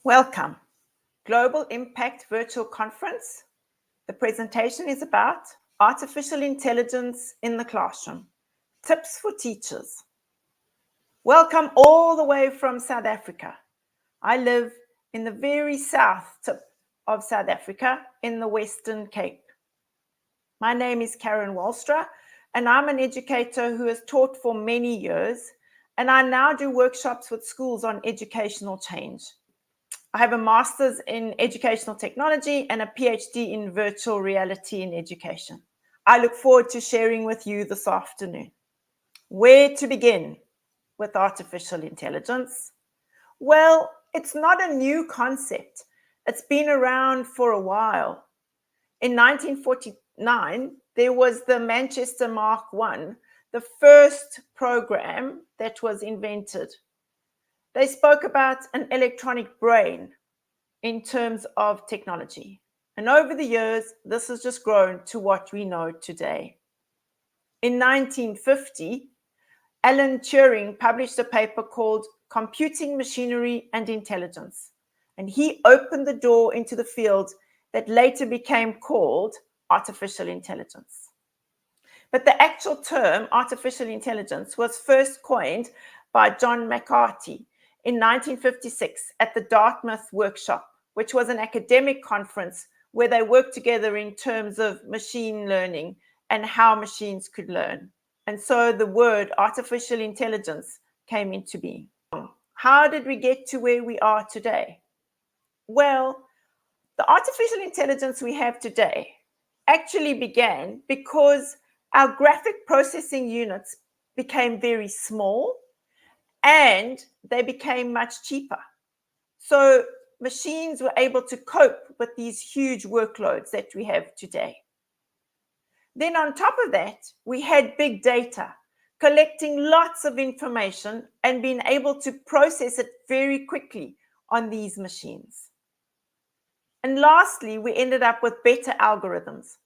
Welcome. Global Impact Virtual Conference. The presentation is about artificial intelligence in the classroom. Tips for teachers. Welcome all the way from South Africa. I live in the very south tip of South Africa in the Western Cape. My name is Karen Walstra, and I'm an educator who has taught for many years, and I now do workshops with schools on educational change. I have a master's in educational technology and a PhD in virtual reality in education. I look forward to sharing with you this afternoon. Where to begin with artificial intelligence? Well, it's not a new concept. It's been around for a while. In 1949, there was the Manchester Mark I, the first program that was invented. They spoke about an electronic brain in terms of technology. And over the years, this has just grown to what we know today. In 1950, Alan Turing published a paper called Computing Machinery and Intelligence. And he opened the door into the field that later became called artificial intelligence. But the actual term artificial intelligence was first coined by John McCarthy in 1956 at the Dartmouth Workshop, which was an academic conference where they worked together in terms of machine learning and how machines could learn. And so the word artificial intelligence came into being. How did we get to where we are today? Well, the artificial intelligence we have today actually began because our graphic processing units became very small and they became much cheaper. So machines were able to cope with these huge workloads that we have today. Then on top of that, we had big data, collecting lots of information and being able to process it very quickly on these machines. And lastly, we ended up with better algorithms.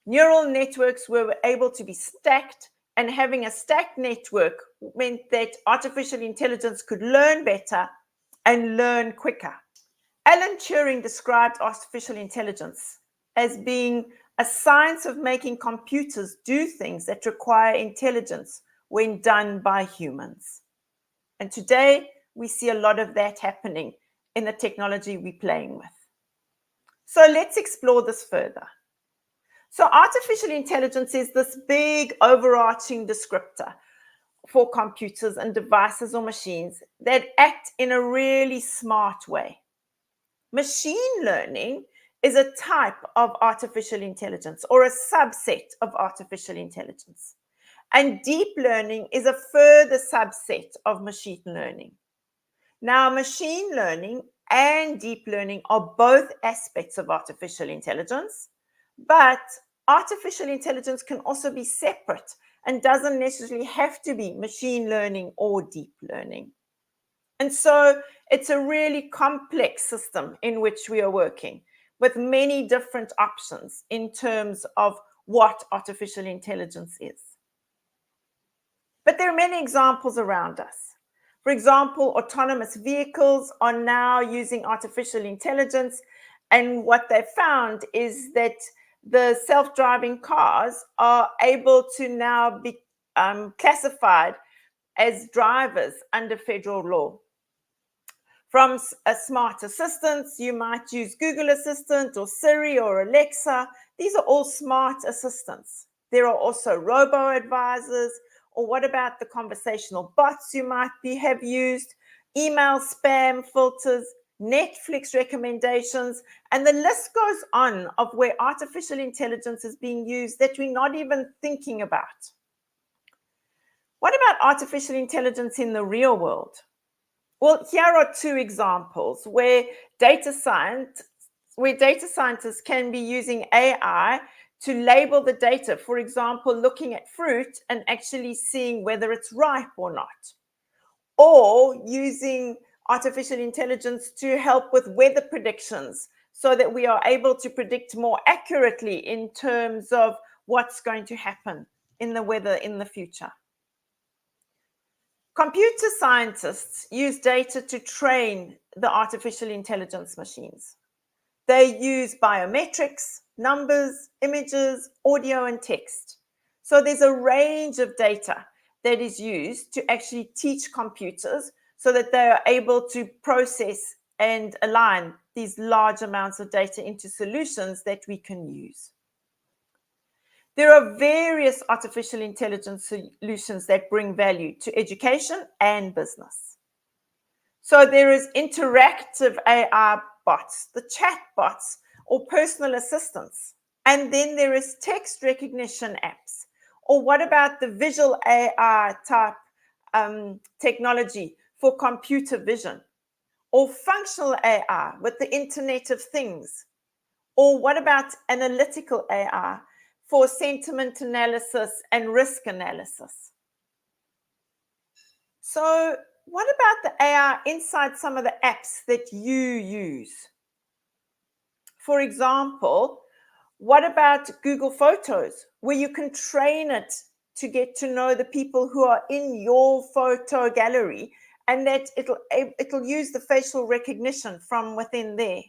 Neural networks were able to be stacked, and having a stacked network meant that artificial intelligence could learn better and learn quicker. Alan Turing described artificial intelligence as being a science of making computers do things that require intelligence when done by humans. And today, we see a lot of that happening in the technology we're playing with. So let's explore this further. So artificial intelligence is this big overarching descriptor for computers and devices or machines that act in a really smart way. Machine learning is a type of artificial intelligence or a subset of artificial intelligence. And deep learning is a further subset of machine learning. Now, machine learning and deep learning are both aspects of artificial intelligence, but artificial intelligence can also be separate and doesn't necessarily have to be machine learning or deep learning. And so it's a really complex system in which we are working with many different options in terms of what artificial intelligence is. But there are many examples around us. For example, autonomous vehicles are now using artificial intelligence, and what they found is that the self-driving cars are able to now be classified as drivers under federal law. From a smart assistants, you might use Google Assistant or Siri or Alexa. These are all smart assistants. There are also robo-advisors, or what about the conversational bots you might have used, email spam filters, Netflix recommendations, and the list goes on of where artificial intelligence is being used that we're not even thinking about. What about artificial intelligence in the real world? Well, here are two examples where data scientists can be using AI to label the data. For example, looking at fruit and actually seeing whether it's ripe or not. Or using artificial intelligence to help with weather predictions so that we are able to predict more accurately in terms of what's going to happen in the weather in the future. Computer scientists use data to train the artificial intelligence machines. They use biometrics, numbers, images, audio, and text. So there's a range of data that is used to actually teach computers so that they are able to process and align these large amounts of data into solutions that we can use. There are various artificial intelligence solutions that bring value to education and business. So there is interactive AI bots, the chat bots, or personal assistants. And then there is text recognition apps. Or what about the visual AI type technology for computer vision? Or functional AI with the Internet of Things? Or what about analytical AI for sentiment analysis and risk analysis? So what about the AI inside some of the apps that you use? For example, what about Google Photos, where you can train it to get to know the people who are in your photo gallery, and that it'll use the facial recognition from within there?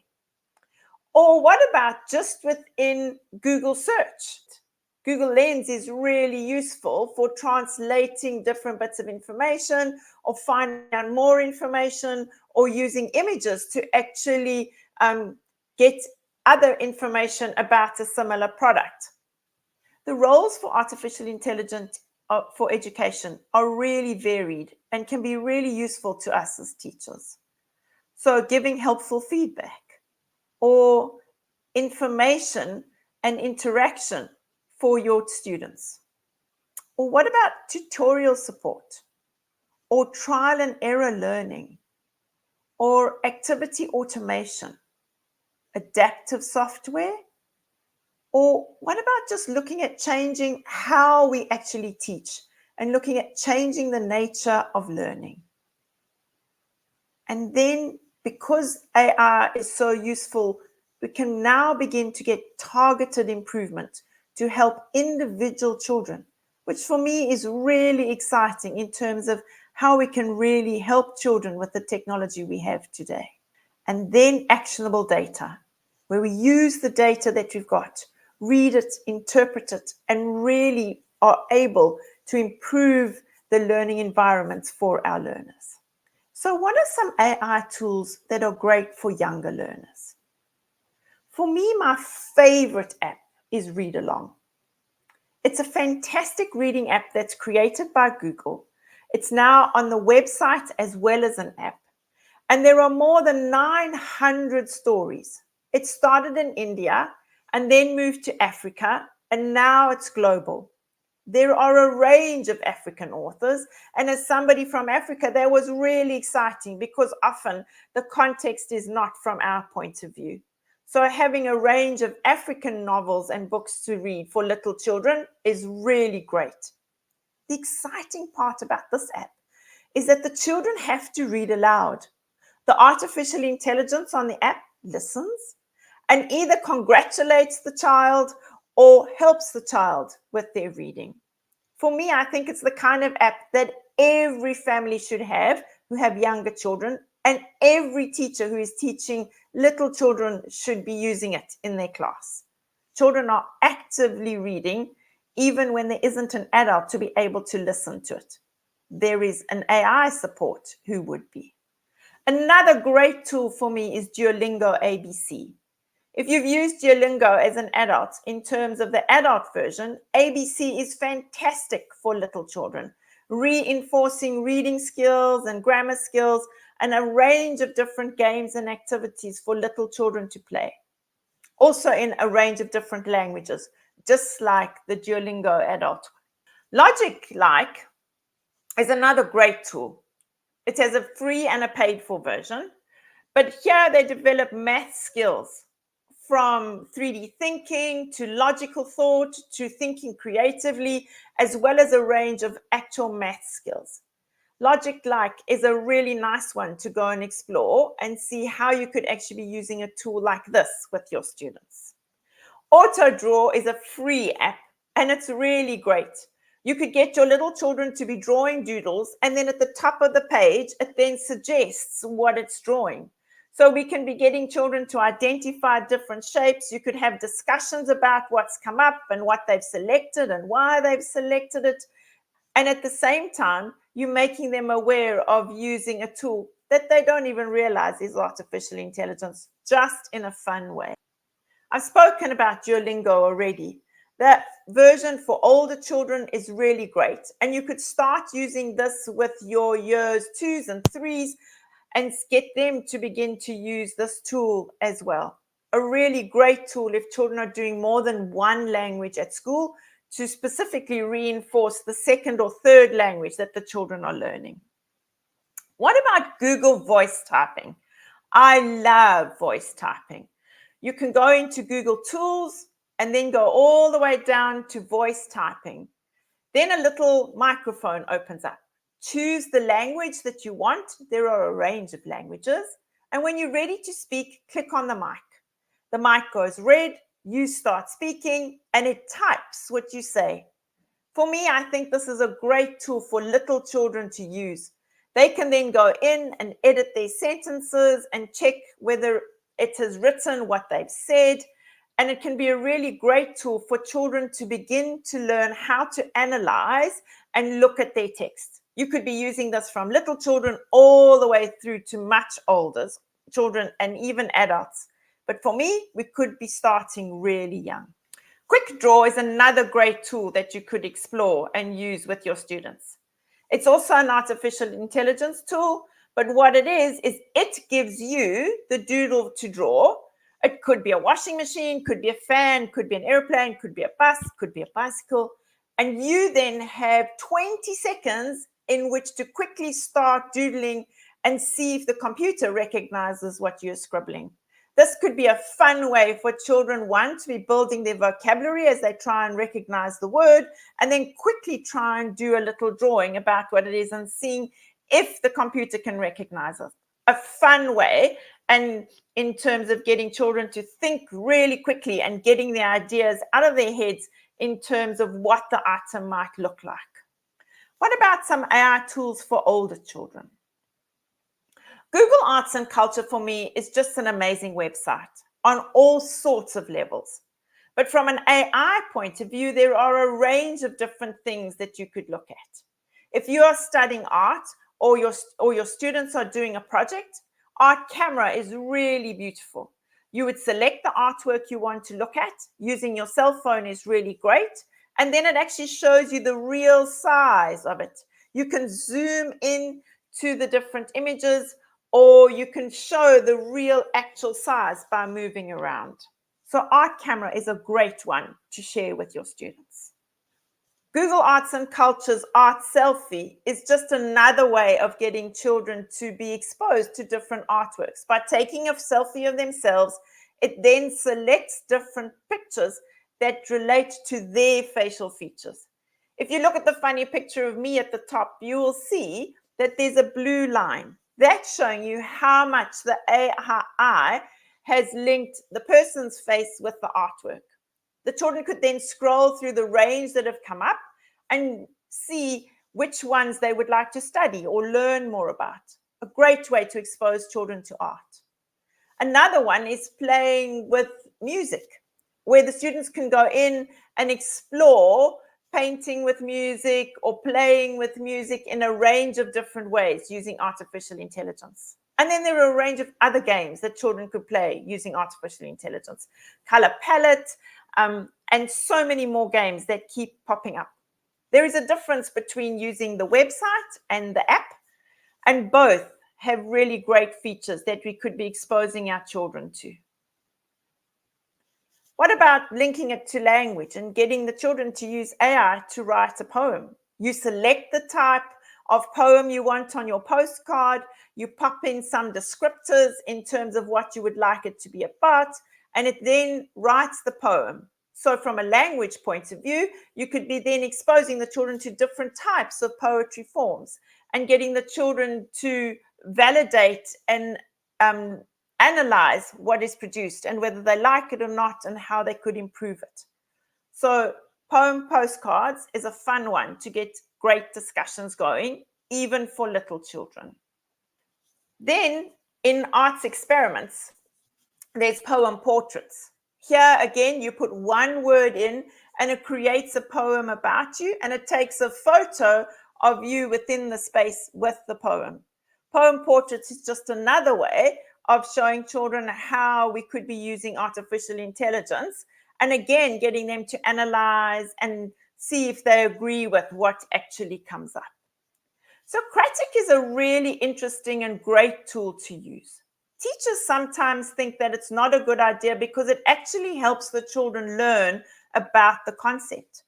Or what about just within Google Search? Google Lens is really useful for translating different bits of information or finding out more information, or using images to actually get other information about a similar product. The roles for artificial intelligence for education are really varied and can be really useful to us as teachers. So giving helpful feedback, or information and interaction for your students. Or what about tutorial support, or trial and error learning, or activity automation, adaptive software? Or what about just looking at changing how we actually teach and looking at changing the nature of learning? And then, because AI is so useful, we can now begin to get targeted improvement to help individual children, which for me is really exciting in terms of how we can really help children with the technology we have today. And then actionable data, where we use the data that we've got, read it, interpret it, and really are able to improve the learning environments for our learners. So what are some AI tools that are great for younger learners? For me, my favorite app is Read Along. It's a fantastic reading app that's created by Google. It's now on the website as well as an app. And there are more than 900 stories. It started in India and then moved to Africa, and now it's global. There are a range of African authors, and as somebody from Africa, that was really exciting because often the context is not from our point of view. So having a range of African novels and books to read for little children is really great. The exciting part about this app is that the children have to read aloud. The artificial intelligence on the app listens and either congratulates the child or helps the child with their reading. For me, I think it's the kind of app that every family should have who have younger children, and every teacher who is teaching little children should be using it in their class. Children are actively reading, even when there isn't an adult to be able to listen to it. There is an AI support who would be. Another great tool for me is Duolingo ABC. If you've used Duolingo as an adult, in terms of the adult version, ABC is fantastic for little children, reinforcing reading skills and grammar skills, and a range of different games and activities for little children to play. Also in a range of different languages, just like the Duolingo adult. Logic Like is another great tool. It has a free and a paid for version, but here they develop math skills, from 3D thinking to logical thought to thinking creatively, as well as a range of actual math skills. Logic Like is a really nice one to go and explore and see how you could actually be using a tool like this with your students. AutoDraw is a free app and it's really great. You could get your little children to be drawing doodles, and then at the top of the page, it then suggests what it's drawing. So we can be getting children to identify different shapes. You could have discussions about what's come up and what they've selected and why they've selected it. And at the same time, you're making them aware of using a tool that they don't even realize is artificial intelligence, just in a fun way. I've spoken about Duolingo already. The version for older children is really great. And you could start using this with your years 2s and 3s and get them to begin to use this tool as well. A really great tool if children are doing more than one language at school, to specifically reinforce the second or third language that the children are learning. What about Google voice typing? I love voice typing. You can go into Google Tools and then go all the way down to voice typing. Then a little microphone opens up. Choose the language that you want. There are a range of languages. And when you're ready to speak, click on the mic. The mic goes red, you start speaking, and it types what you say. For me, I think this is a great tool for little children to use. They can then go in and edit their sentences and check whether it has written what they've said. And it can be a really great tool for children to begin to learn how to analyze and look at their text. You could be using this from little children all the way through to much older children and even adults. But for me, we could be starting really young. Quick Draw is another great tool that you could explore and use with your students. It's also an artificial intelligence tool, but what it is it gives you the doodle to draw. It could be a washing machine, could be a fan, could be an airplane, could be a bus, could be a bicycle. And you then have 20 seconds in which to quickly start doodling and see if the computer recognizes what you're scribbling. This could be a fun way for children, one, to be building their vocabulary as they try and recognize the word, and then quickly try and do a little drawing about what it is and seeing if the computer can recognize it. A fun way, and in terms of getting children to think really quickly and getting the ideas out of their heads in terms of what the item might look like. What about some AI tools for older children? Google Arts and Culture for me is just an amazing website on all sorts of levels. But from an AI point of view, there are a range of different things that you could look at. If you are studying art or your students are doing a project, Art Camera is really beautiful. You would select the artwork you want to look at. Using your cell phone is really great. And then it actually shows you the real size of it. You can zoom in to the different images, or you can show the real actual size by moving around. So Art Camera is a great one to share with your students. Google Arts and Culture's Art Selfie is just another way of getting children to be exposed to different artworks. By taking a selfie of themselves, it then selects different pictures that relate to their facial features. If you look at the funny picture of me at the top, you will see that there's a blue line. That's showing you how much the AI has linked the person's face with the artwork. The children could then scroll through the range that have come up and see which ones they would like to study or learn more about. A great way to expose children to art. Another one is playing with music, where the students can go in and explore painting with music or playing with music in a range of different ways using artificial intelligence. And then there are a range of other games that children could play using artificial intelligence. Color palette, and so many more games that keep popping up. There is a difference between using the website and the app, and both have really great features that we could be exposing our children to. What about linking it to language and getting the children to use AI to write a poem? You select the type of poem you want on your postcard, you pop in some descriptors in terms of what you would like it to be about, and it then writes the poem. So from a language point of view, you could be then exposing the children to different types of poetry forms and getting the children to validate and analyze what is produced and whether they like it or not and how they could improve it. So poem postcards is a fun one to get great discussions going, even for little children. Then In arts experiments, there's poem portraits. Here again, you put one word in and it creates a poem about you, and it takes a photo of you within the space with the poem. Poem portraits is just another way of showing children how we could be using artificial intelligence, and again, getting them to analyze and see if they agree with what actually comes up. So Cratic is a really interesting and great tool to use. Teachers sometimes think that it's not a good idea because it actually helps the children learn about the concept.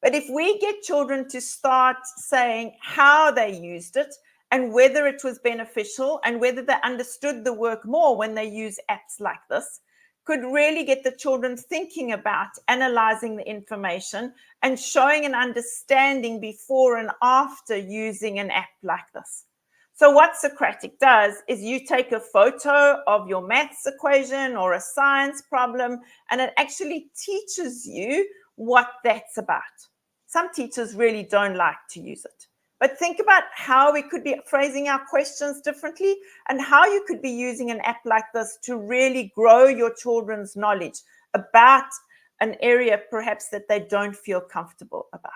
But if we get children to start saying how they used it and whether it was beneficial and whether they understood the work more when they use apps like this, could really get the children thinking about analyzing the information and showing an understanding before and after using an app like this. So what Socratic does is you take a photo of your maths equation or a science problem, and it actually teaches you what that's about. Some teachers really don't like to use it. But think about how we could be phrasing our questions differently and how you could be using an app like this to really grow your children's knowledge about an area perhaps that they don't feel comfortable about.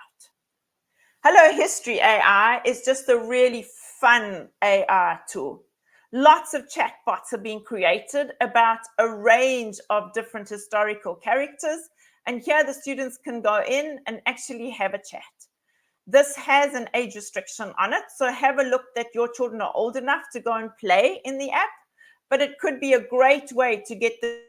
Hello History AI is just a really fun AI tool. Lots of chatbots are being created about a range of different historical characters, and here the students can go in and actually have a chat. This has an age restriction on it, so have a look that your children are old enough to go and play in the app, but it could be a great way to get the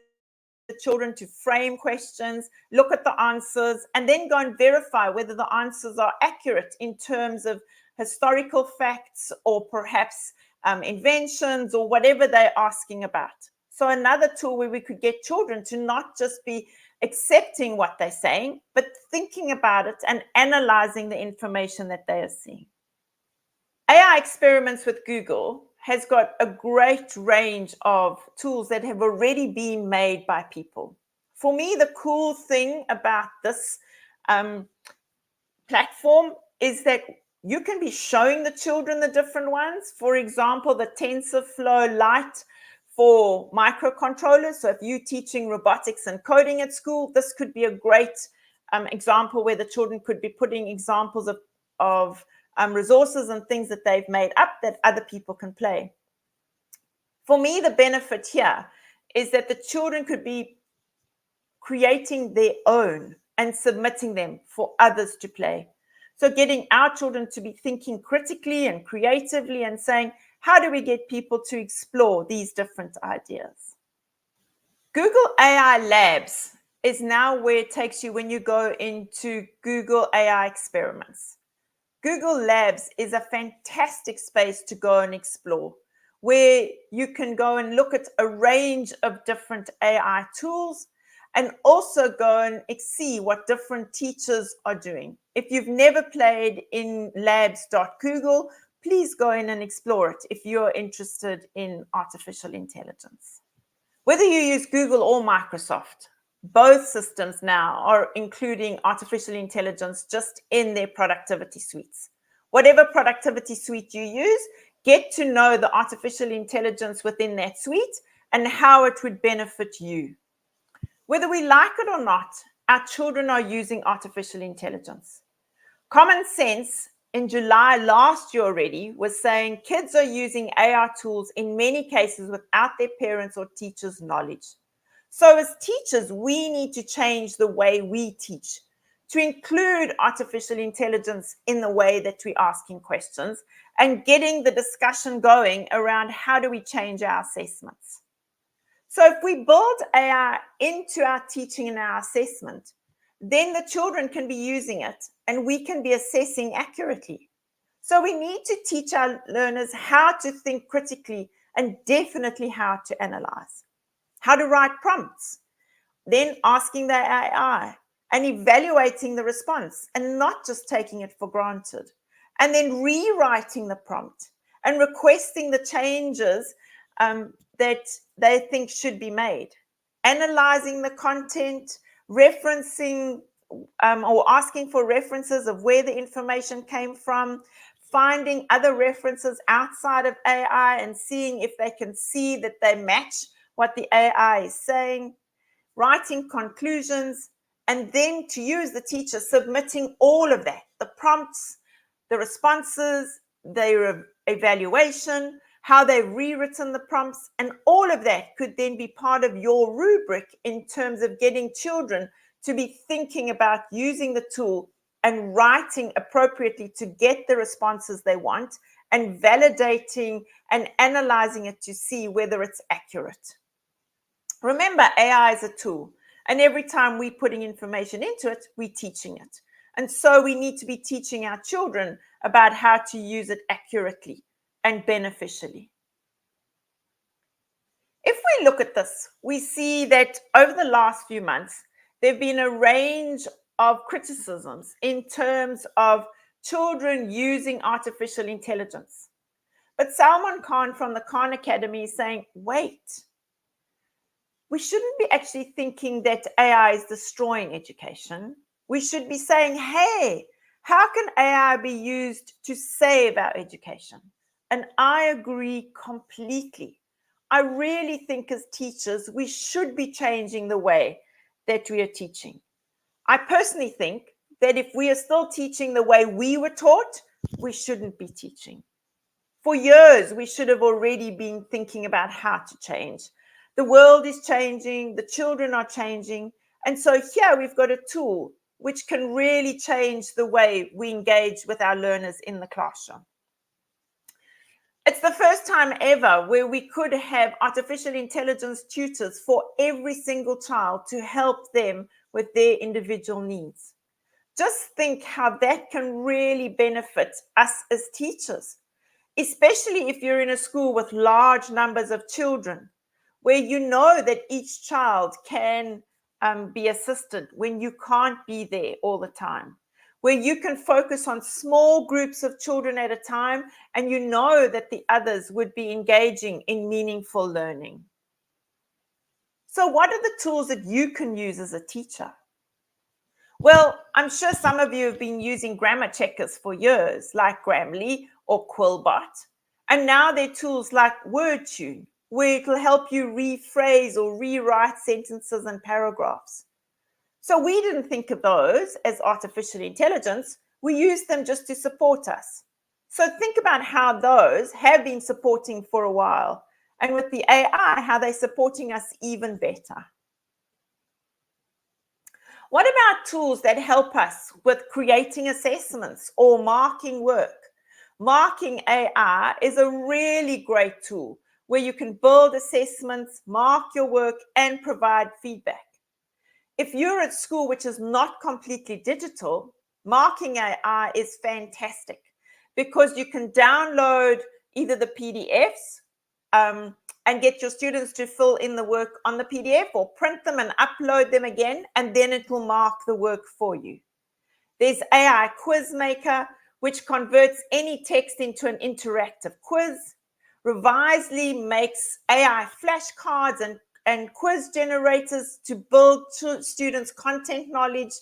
children to frame questions, look at the answers, and then go and verify whether the answers are accurate in terms of historical facts or perhaps inventions or whatever they're asking about. So another tool where we could get children to not just be accepting what they're saying, but thinking about it and analyzing the information that they are seeing. AI experiments with Google has got a great range of tools that have already been made by people. For me, the cool thing about this platform is that you can be showing the children the different ones. For example, the TensorFlow Lite for microcontrollers. So if you're teaching robotics and coding at school, this could be a great example where the children could be putting examples of resources and things that they've made up that other people can play. For me, the benefit here is that the children could be creating their own and submitting them for others to play. So getting our children to be thinking critically and creatively and saying, how do we get people to explore these different ideas? Google AI Labs is now where it takes you when you go into Google AI experiments. Google Labs is a fantastic space to go and explore, where you can go and look at a range of different AI tools and also go and see what different teachers are doing. If you've never played in labs.google, please go in and explore it if you're interested in artificial intelligence. Whether you use Google or Microsoft, both systems now are including artificial intelligence just in their productivity suites. Whatever productivity suite you use, get to know the artificial intelligence within that suite and how it would benefit you. Whether we like it or not, our children are using artificial intelligence. Common Sense in July last year already was saying kids are using AI tools in many cases without their parents' or teachers' knowledge. So as teachers, we need to change the way we teach to include artificial intelligence in the way that we're asking questions and getting the discussion going around how do we change our assessments. So if we build AI into our teaching and our assessment, then the children can be using it and we can be assessing accurately. So we need to teach our learners how to think critically and definitely how to analyze, how to write prompts, then asking the AI and evaluating the response and not just taking it for granted, and then rewriting the prompt and requesting the changes that they think should be made, analyzing the content, referencing or asking for references of where the information came from, finding other references outside of AI and seeing if they can see that they match what the AI is saying, writing conclusions, and then to you as the teacher, submitting all of that, the prompts, the responses, their evaluation, how they've rewritten the prompts, and all of that could then be part of your rubric in terms of getting children to be thinking about using the tool and writing appropriately to get the responses they want and validating and analyzing it to see whether it's accurate. Remember, AI is a tool, and every time we're putting information into it, we're teaching it. And so we need to be teaching our children about how to use it accurately and beneficially. If we look at this, we see that over the last few months, there have been a range of criticisms in terms of children using artificial intelligence. But Salman Khan from the Khan Academy is saying, wait, we shouldn't be actually thinking that AI is destroying education. We should be saying, hey, how can AI be used to save our education? And I agree completely. I really think as teachers, we should be changing the way that we are teaching. I personally think that if we are still teaching the way we were taught, we shouldn't be teaching. For years, we should have already been thinking about how to change. The world is changing, the children are changing. And so here we've got a tool which can really change the way we engage with our learners in the classroom. It's the first time ever where we could have artificial intelligence tutors for every single child to help them with their individual needs. Just think how that can really benefit us as teachers, especially if you're in a school with large numbers of children, where you know that each child can be assisted when you can't be there all the time, where you can focus on small groups of children at a time, and you know that the others would be engaging in meaningful learning. So what are the tools that you can use as a teacher? Well, I'm sure some of you have been using grammar checkers for years, like Grammarly or Quillbot. And now there are tools like WordTune, where it will help you rephrase or rewrite sentences and paragraphs. So we didn't think of those as artificial intelligence. We used them just to support us. So think about how those have been supporting for a while. And with the AI, how they're supporting us even better. What about tools that help us with creating assessments or marking work? Marking AI is a really great tool where you can build assessments, mark your work, and provide feedback. If you're at school which is not completely digital, marking AI is fantastic because you can download either the PDFs and get your students to fill in the work on the PDF, or print them and upload them again, and then it will mark the work for you. There's AI Quiz Maker, which converts any text into an interactive quiz. Revisely makes AI flashcards and quiz generators to build students' content knowledge.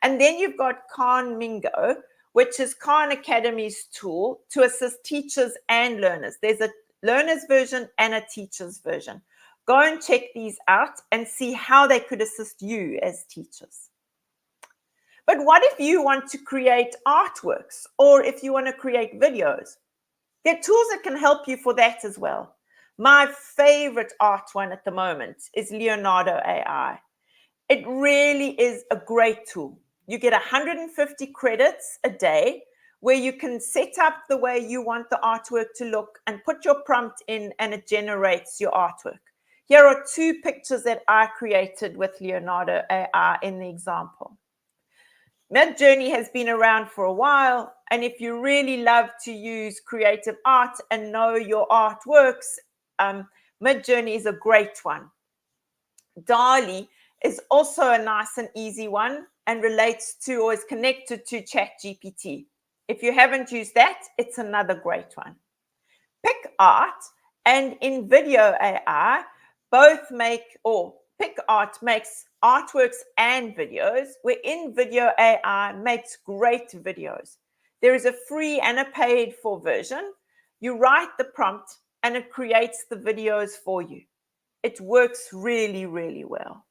And then you've got Khan Mingo, which is Khan Academy's tool to assist teachers and learners. There's a learner's version and a teacher's version. Go and check these out and see how they could assist you as teachers. But what if you want to create artworks, or if you want to create videos? There are tools that can help you for that as well. My favorite art one at the moment is Leonardo AI. It really is a great tool. You get 150 credits a day where you can set up the way you want the artwork to look and put your prompt in, and it generates your artwork. Here are 2 pictures that I created with Leonardo AI in the example. Midjourney has been around for a while, and if you really love to use creative art and know your art works, Midjourney is a great one. DALL-E is also a nice and easy one and relates to or is connected to ChatGPT. If you haven't used that, it's another great one. PicArt and InVideo AI both make, or PicArt makes artworks and videos, where InVideo AI makes great videos. There is a free and a paid for version. You write the prompt and it creates the videos for you. It works really, really well.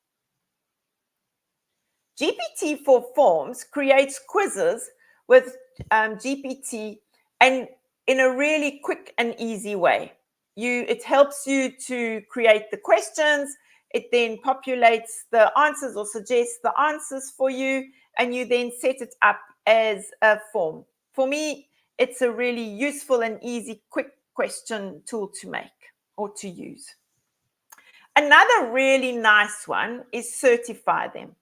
GPT for Forms creates quizzes with GPT and in a really quick and easy way. It helps you to create the questions. It then populates the answers or suggests the answers for you, and you then set it up as a form. For me, it's a really useful and easy, quick question tool to make or to use. Another really nice one is Certify Them.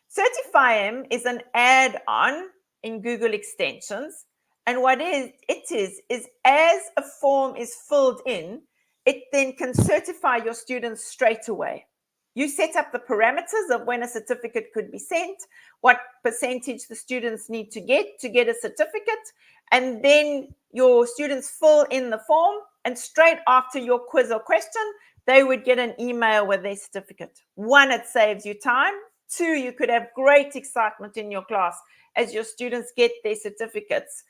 Certify Them is an add-on in Google Extensions. And what it is as a form is filled in, it then can certify your students straight away. You set up the parameters of when a certificate could be sent, what percentage the students need to get a certificate, and then your students fill in the form, and straight after your quiz or question, they would get an email with their certificate. One, it saves you time. Two, you could have great excitement in your class as your students get their certificates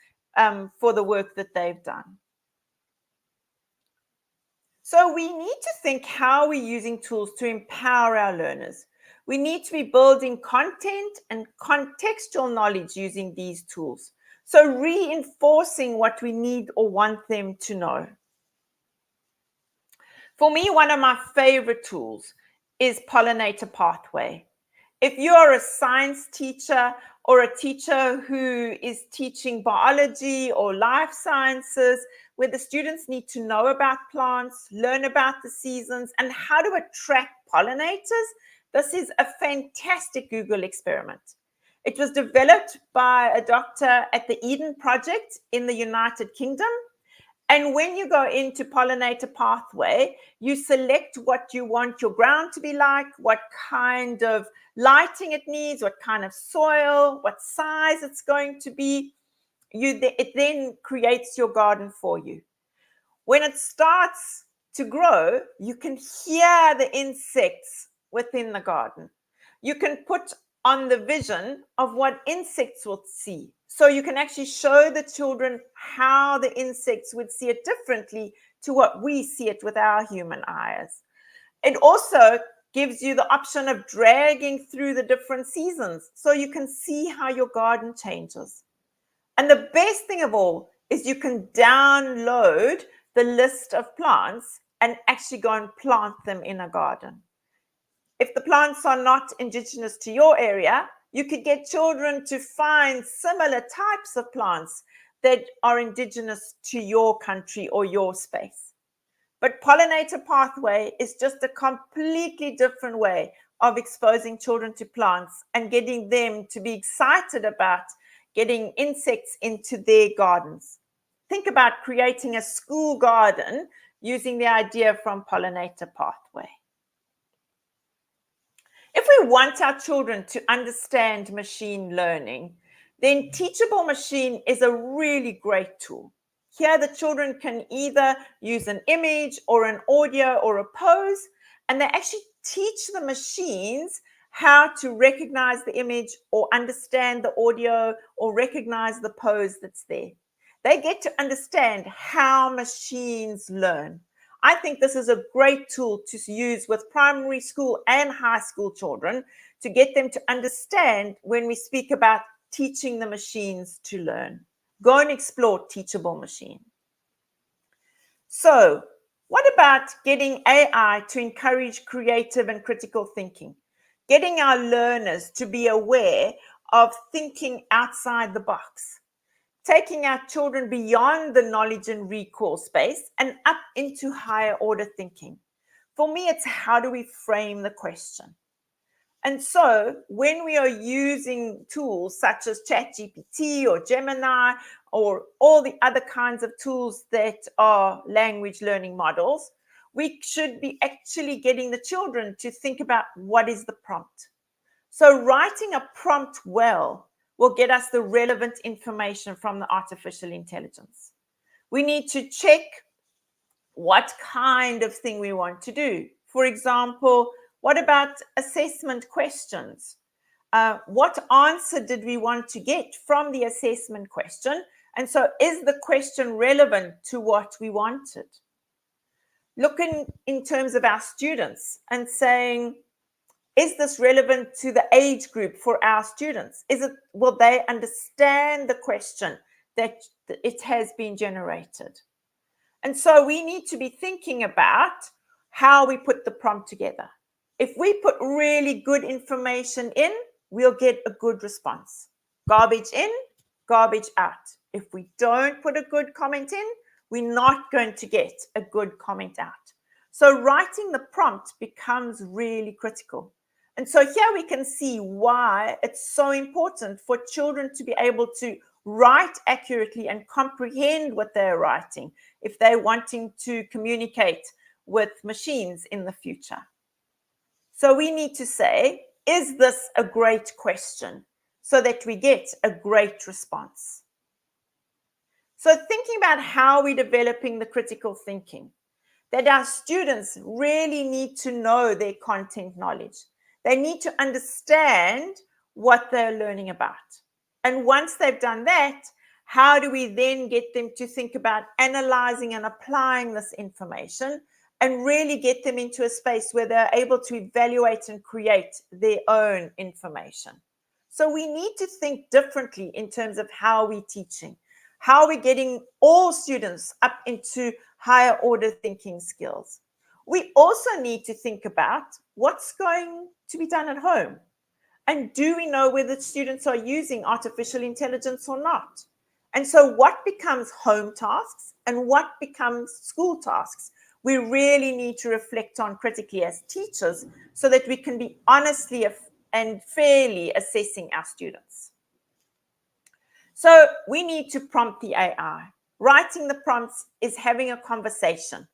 for the work that they've done. So we need to think how we're using tools to empower our learners. We need to be building content and contextual knowledge using these tools. So reinforcing what we need or want them to know. For me, one of my favorite tools is Pollinator Pathway. If you're a science teacher or a teacher who is teaching biology or life sciences, where the students need to know about plants, learn about the seasons, and how to attract pollinators, this is a fantastic Google experiment. It was developed by a doctor at the Eden Project in the United Kingdom. And when you go into Pollinator Pathway, you select what you want your ground to be like, what kind of lighting it needs, what kind of soil, what size it's going to be. It then creates your garden for you. When it starts to grow, you can hear the insects within the garden. You can put on the vision of what insects will see. So you can actually show the children how the insects would see it differently to what we see it with our human eyes. It also gives you the option of dragging through the different seasons so you can see how your garden changes. And the best thing of all is you can download the list of plants and actually go and plant them in a garden. If the plants are not indigenous to your area, you could get children to find similar types of plants that are indigenous to your country or your space. But Pollinator Pathway is just a completely different way of exposing children to plants and getting them to be excited about getting insects into their gardens. Think about creating a school garden using the idea from Pollinator Pathway. If we want our children to understand machine learning, then Teachable Machine is a really great tool. Here, the children can either use an image or an audio or a pose, and they actually teach the machines how to recognize the image or understand the audio or recognize the pose that's there. They get to understand how machines learn. I think this is a great tool to use with primary school and high school children to get them to understand when we speak about teaching the machines to learn. Go and explore Teachable Machine. So, what about getting AI to encourage creative and critical thinking? Getting our learners to be aware of thinking outside the box. Taking our children beyond the knowledge and recall space and up into higher order thinking. For me, it's how do we frame the question? And so when we are using tools such as ChatGPT or Gemini or all the other kinds of tools that are language learning models, we should be actually getting the children to think about what is the prompt. So writing a prompt well will get us the relevant information from the artificial intelligence. We need to check what kind of thing we want to do. For example, what about assessment questions? What answer did we want to get from the assessment question? And so is the question relevant to what we wanted? Looking in terms of our students and saying, is this relevant to the age group for our students? Will they understand the question that it has been generated? And so we need to be thinking about how we put the prompt together. If we put really good information in, we'll get a good response. Garbage in, garbage out. If we don't put a good comment in, we're not going to get a good comment out. So writing the prompt becomes really critical. And so here we can see why it's so important for children to be able to write accurately and comprehend what they're writing if they're wanting to communicate with machines in the future. So we need to say, is this a great question? So that we get a great response. So thinking about how we're developing the critical thinking, that our students really need to know their content knowledge. They need to understand what they're learning about. And once they've done that, how do we then get them to think about analyzing and applying this information and really get them into a space where they're able to evaluate and create their own information? So we need to think differently in terms of how we're teaching, how we're getting all students up into higher order thinking skills. We also need to think about what's going to be done at home. And do we know whether students are using artificial intelligence or not? And so what becomes home tasks and what becomes school tasks? We really need to reflect on critically as teachers so that we can be honestly and fairly assessing our students. So we need to prompt the AI. Writing the prompts is having a conversation.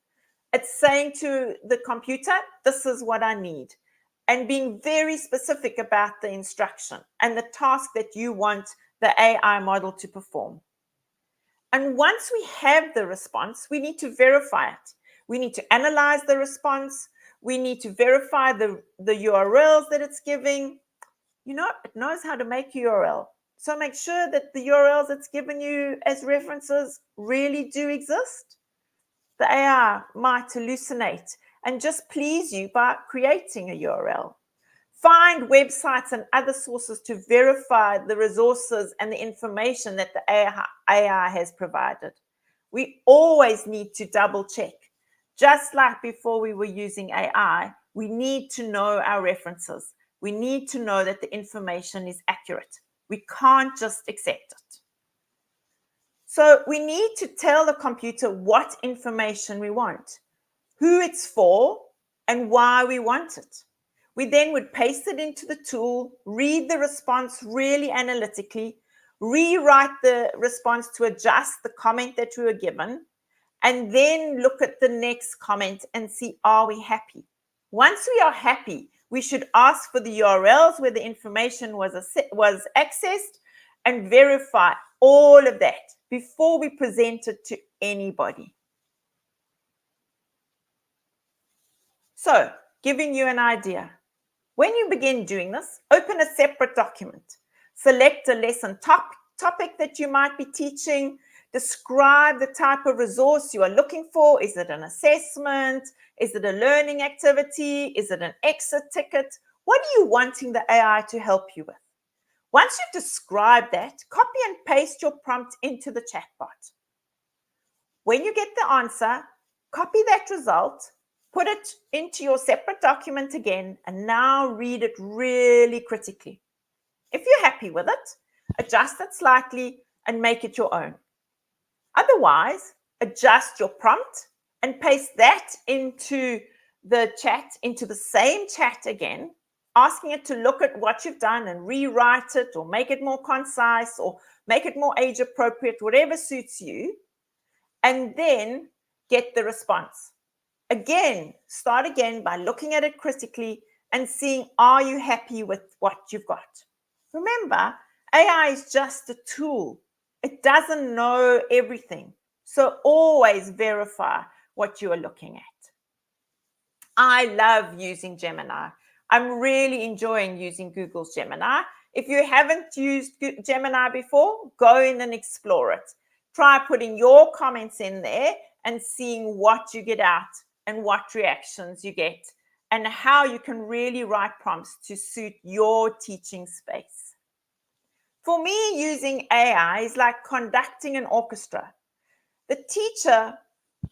It's saying to the computer, this is what I need, and being very specific about the instruction and the task that you want the AI model to perform. And once we have the response, we need to verify it. We need to analyze the response. We need to verify the URLs that it's giving. You know, it knows how to make a URL. So make sure that the URLs it's given you as references really do exist. The AI might hallucinate and just please you by creating a URL. Find websites and other sources to verify the resources and the information that the AI has provided. We always need to double check. Just like before we were using AI, we need to know our references. We need to know that the information is accurate. We can't just accept it. So we need to tell the computer what information we want, who it's for, and why we want it. We then would paste it into the tool, read the response really analytically, rewrite the response to adjust the comment that we were given, and then look at the next comment and see, are we happy? Once we are happy, we should ask for the URLs where the information was accessed and verify all of that before we present it to anybody. So, giving you an idea. When you begin doing this, open a separate document. Select a lesson topic that you might be teaching. Describe the type of resource you are looking for. Is it an assessment? Is it a learning activity? Is it an exit ticket? What are you wanting the AI to help you with? Once you've described that, copy and paste your prompt into the chatbot. When you get the answer, copy that result, put it into your separate document again, and now read it really critically. If you're happy with it, adjust it slightly and make it your own. Otherwise, adjust your prompt and paste that into the chat, into the same chat again, asking it to look at what you've done and rewrite it or make it more concise or make it more age appropriate, whatever suits you, and then get the response. Again, start again by looking at it critically and seeing, are you happy with what you've got? Remember, AI is just a tool. It doesn't know everything. So always verify what you are looking at. I love using Gemini. I'm really enjoying using Google's Gemini. If you haven't used Gemini before, go in and explore it. Try putting your comments in there and seeing what you get out and what reactions you get and how you can really write prompts to suit your teaching space. For me, using AI is like conducting an orchestra. The teacher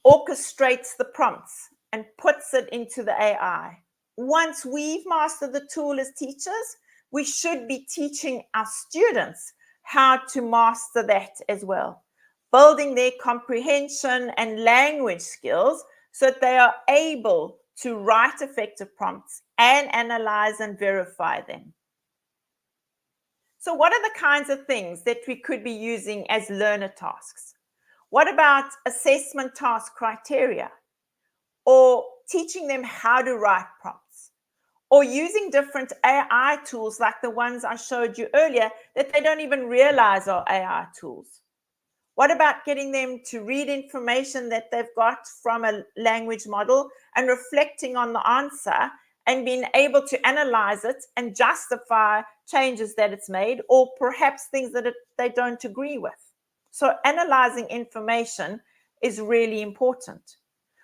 orchestrates the prompts and puts it into the AI. Once we've mastered the tool as teachers, we should be teaching our students how to master that as well, building their comprehension and language skills so that they are able to write effective prompts and analyze and verify them. So, what are the kinds of things that we could be using as learner tasks? What about assessment task criteria? Or teaching them how to write prompts? Or using different AI tools like the ones I showed you earlier that they don't even realize are AI tools? What about getting them to read information that they've got from a language model and reflecting on the answer and being able to analyze it and justify changes that it's made or perhaps things that they don't agree with? So analyzing information is really important.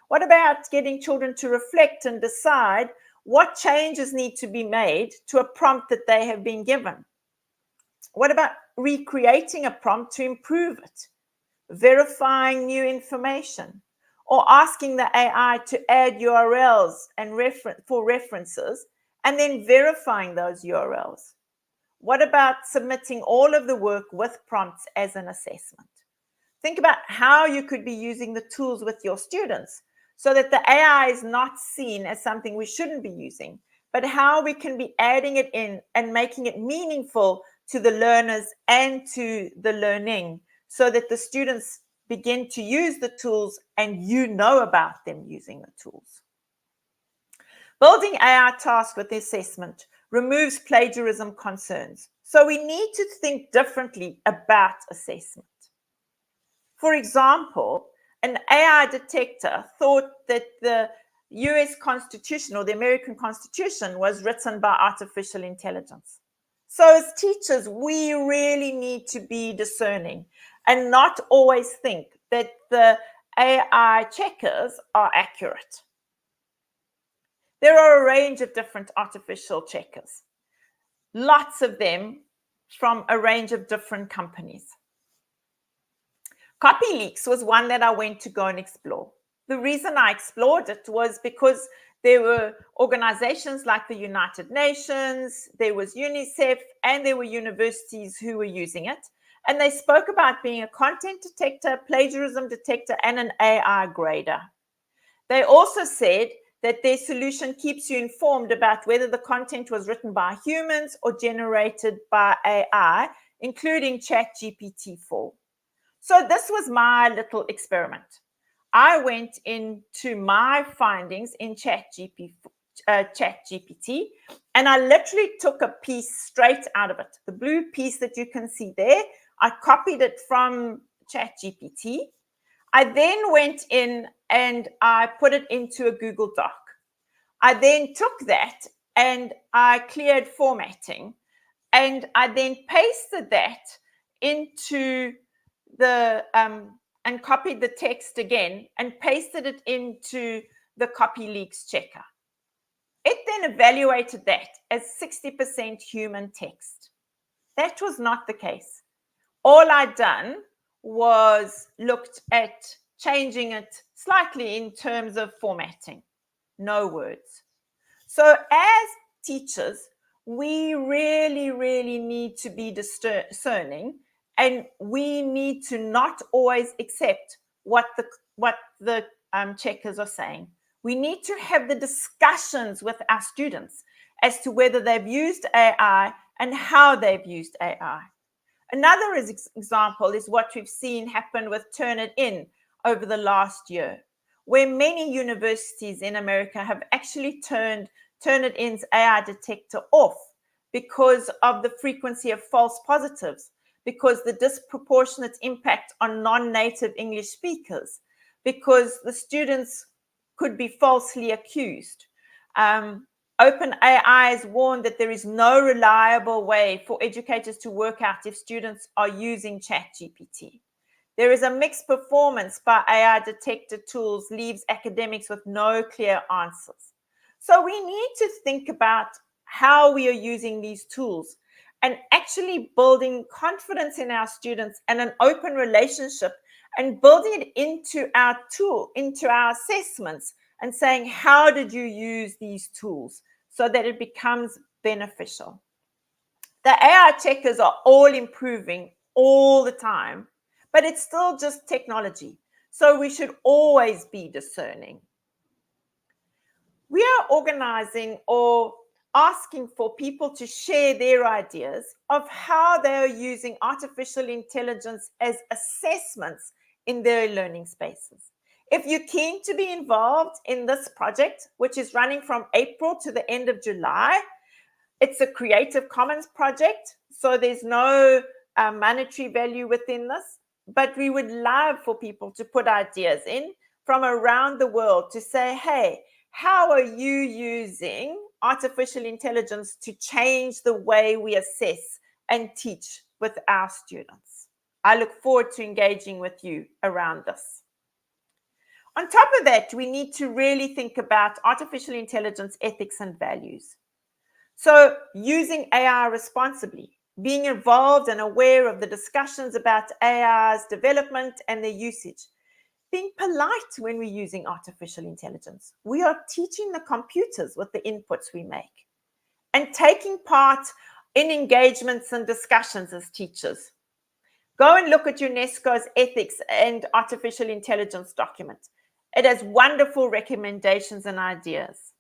What about getting children to reflect and decide what changes need to be made to a prompt that they have been given? What about recreating a prompt to improve it? Verifying new information, or asking the AI to add URLs and for references and then verifying those URLs? What about submitting all of the work with prompts as an assessment? Think about how you could be using the tools with your students so that the AI is not seen as something we shouldn't be using, but how we can be adding it in and making it meaningful to the learners and to the learning so that the students begin to use the tools and you know about them using the tools. Building AI tasks with assessment removes plagiarism concerns. So we need to think differently about assessment. For example, an AI detector thought that the US Constitution or the American Constitution was written by artificial intelligence. So as teachers, we really need to be discerning and not always think that the AI checkers are accurate. There are a range of different artificial checkers, lots of them from a range of different companies. Copy leaks was one that I went to go and explore. The reason I explored it was because there were organizations like the United Nations, there was UNICEF, and there were universities who were using it. And they spoke about being a content detector, plagiarism detector, and an AI grader. They also said that their solution keeps you informed about whether the content was written by humans or generated by AI, including ChatGPT-4. So this was my little experiment. I went into my findings in ChatGPT, and I literally took a piece straight out of it. The blue piece that you can see there, I copied it from ChatGPT. I then went in and I put it into a Google Doc. I then took that and I cleared formatting, and I then pasted that into the and copied the text again and pasted it into the copy leaks checker. It then evaluated that as 60% human text. That was not the case. All I'd done was looked at changing it slightly in terms of formatting, no words. So as teachers, we really, really need to be discerning, and we need to not always accept what the checkers are saying. We need to have the discussions with our students as to whether they've used AI and how they've used AI. Another example is what we've seen happen with Turnitin over the last year, where many universities in America have actually turned Turnitin's AI detector off because of the frequency of false positives, because the disproportionate impact on non-native English speakers, because the students could be falsely accused. OpenAI has warned that there is no reliable way for educators to work out if students are using ChatGPT. There is a mixed performance by AI detected tools leaves academics with no clear answers. So we need to think about how we are using these tools and actually building confidence in our students and an open relationship and building it into our tool, into our assessments and saying, how did you use these tools so that it becomes beneficial? The AI checkers are all improving all the time, but it's still just technology. So we should always be discerning. We are organizing or asking for people to share their ideas of how they are using artificial intelligence as assessments in their learning spaces. If you're keen to be involved in this project, which is running from April to the end of July, it's a Creative Commons project, so there's no monetary value within this, but we would love for people to put ideas in from around the world to say, hey, how are you using artificial intelligence to change the way we assess and teach with our students? I look forward to engaging with you around this. On top of that, we need to really think about artificial intelligence ethics and values. So using AI responsibly, being involved and aware of the discussions about AI's development and their usage, being polite when we're using artificial intelligence. We are teaching the computers with the inputs we make and taking part in engagements and discussions as teachers. Go and look at UNESCO's ethics and artificial intelligence document. It has wonderful recommendations and ideas.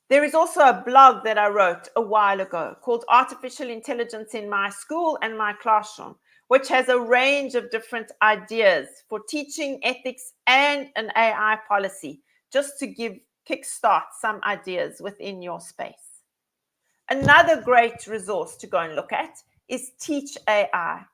There is also a blog that I wrote a while ago called Artificial Intelligence in My School and My Classroom, which has a range of different ideas for teaching ethics and an AI policy, just to kickstart some ideas within your space. Another great resource to go and look at is Teach AI.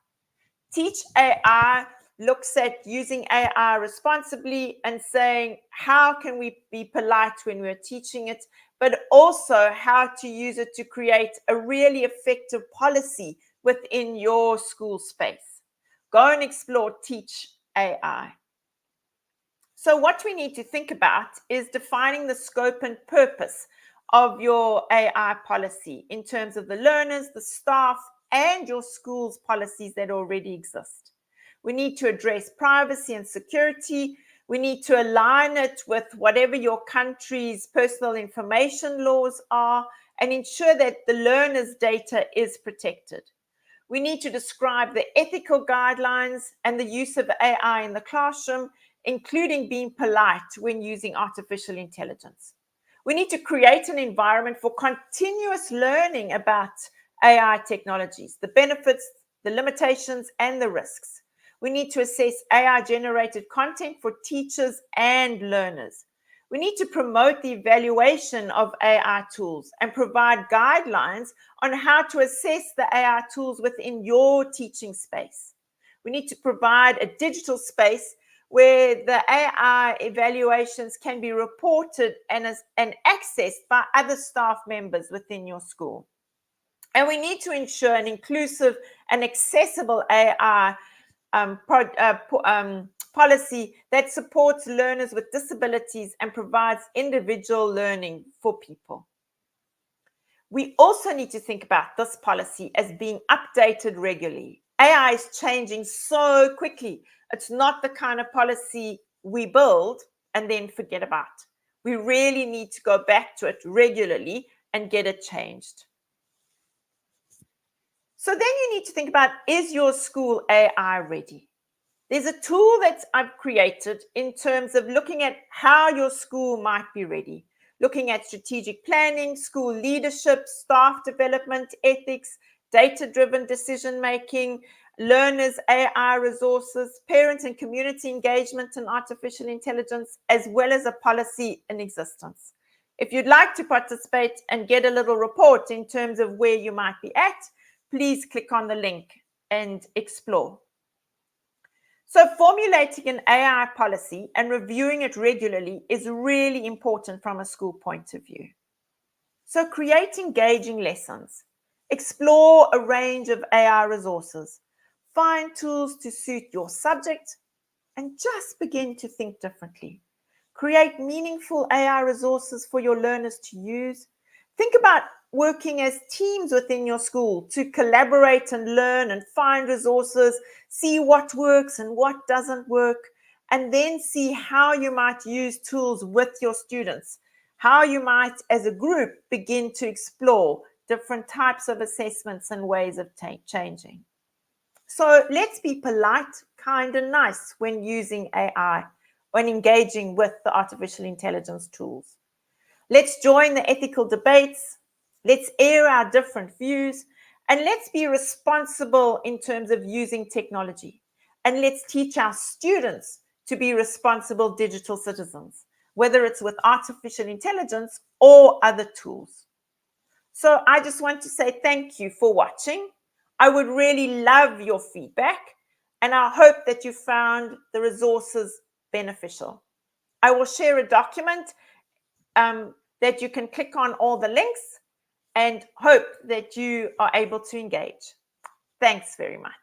Teach AI looks at using AI responsibly and saying, how can we be polite when we're teaching it, but also how to use it to create a really effective policy within your school space. Go and explore Teach AI. So what we need to think about is defining the scope and purpose of your AI policy in terms of the learners, the staff, and your school's policies that already exist. We need to address privacy and security. We need to align it with whatever your country's personal information laws are and ensure that the learner's data is protected. We need to describe the ethical guidelines and the use of AI in the classroom, including being polite when using artificial intelligence. We need to create an environment for continuous learning about AI technologies, the benefits, the limitations, and the risks. We need to assess AI-generated content for teachers and learners. We need to promote the evaluation of AI tools and provide guidelines on how to assess the AI tools within your teaching space. We need to provide a digital space where the AI evaluations can be reported and accessed by other staff members within your school. And we need to ensure an inclusive and accessible AI policy that supports learners with disabilities and provides individual learning for people. We also need to think about this policy as being updated regularly. AI is changing so quickly. It's not the kind of policy we build and then forget about. We really need to go back to it regularly and get it changed. So then you need to think about, is your school AI ready? There's a tool that I've created in terms of looking at how your school might be ready, looking at strategic planning, school leadership, staff development, ethics, data-driven decision-making, learners' AI resources, parent and community engagement and artificial intelligence, as well as a policy in existence. If you'd like to participate and get a little report in terms of where you might be at, please click on the link and explore. So formulating an AI policy and reviewing it regularly is really important from a school point of view. So create engaging lessons. Explore a range of AI resources. find tools to suit your subject, and just begin to think differently. Create meaningful AI resources for your learners to use. Think about working as teams within your school to collaborate and learn and find resources, see what works and what doesn't work, and then see how you might use tools with your students, how you might, as a group, begin to explore different types of assessments and ways of changing. So let's be polite, kind, and nice when using AI, when engaging with the artificial intelligence tools. Let's join the ethical debates. Let's air our different views. And let's be responsible in terms of using technology. And let's teach our students to be responsible digital citizens, whether it's with artificial intelligence or other tools. So I just want to say thank you for watching. I would really love your feedback, and I hope that you found the resources beneficial. I will share a document that you can click on all the links, and hope that you are able to engage. Thanks very much.